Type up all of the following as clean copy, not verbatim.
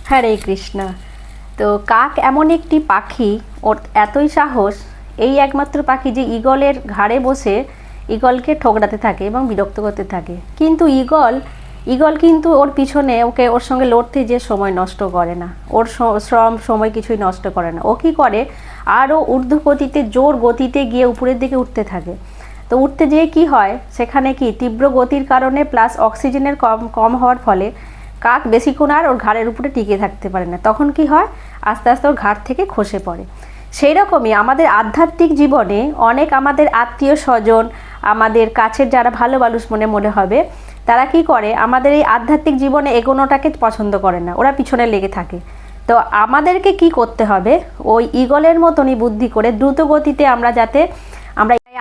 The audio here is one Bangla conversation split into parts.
হরে কৃষ্ণ। তো কাক এমন একটি পাখি, ওর এতই সাহস, এই একমাত্র পাখি যে ঈগলের ঘাড়ে বসে ঈগলকে ঠোকরাতে থাকে এবং বিরক্ত করতে থাকে। কিন্তু ঈগল কিন্তু ওর পিছনে ওর সঙ্গে লড়তে যে সময় নষ্ট করে না, ওর শ্রম সময় কিছুই নষ্ট করে না। ও কী করে, আরও ঊর্ধ্ব গতিতে জোর গতিতে গিয়ে উপরের দিকে উঠতে থাকে। তো উঠতে যেয়ে কি হয়, সেখানে কি তীব্র গতির কারণে প্লাস অক্সিজেনের কম কম হওয়ার ফলে কাক বেশিক্ষণ আর ওর ঘাড়ের উপরে টিকে থাকতে পারে না। তখন কি হয়, আস্তে আস্তে ওর ঘাড় থেকে খসে পড়ে। সেই রকমই আমাদের আধ্যাত্মিক জীবনে অনেক আমাদের আত্মীয় স্বজন, আমাদের কাছের যারা ভালো মানুষ মনে হবে, তারা কি করে, আমাদের এই আধ্যাত্মিক জীবনে এগোনোটাকে পছন্দ করে না, ওরা পিছনে লেগে থাকে। তো আমাদেরকে কি করতে হবে, ওই ঈগলের মতনই বুদ্ধি করে দ্রুত গতিতে আমরা যাতে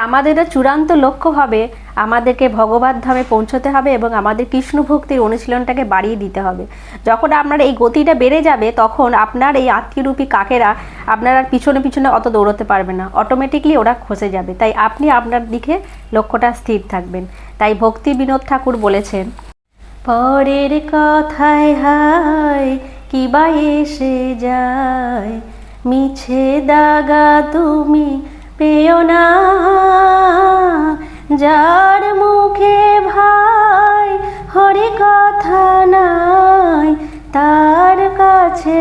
আমাদেরও চূড়ান্ত লক্ষ্য হবে আমাদেরকে ভগবত ধামে পৌঁছতে হবে এবং আমাদের কৃষ্ণ ভক্তির অনুশীলনটাকে বাড়িয়ে দিতে হবে। যখন আপনার এই গতিটা বেড়ে যাবে, তখন আপনার এই আত্মীয়রূপী কাকেরা আপনার আর পিছনে পিছনে অত দৌড়তে পারবে না, অটোমেটিকলি ওরা খসে যাবে। তাই আপনি আপনার দিকে লক্ষ্যটা স্থির থাকবেন। তাই ভক্তি বিনোদ ঠাকুর বলেছেন, পরের কথায় হায় কিবা এসে যায়, মিছে দাগা তুমি পেও না, যার মুখে ভাই হরি কথা নাই, তার কাছে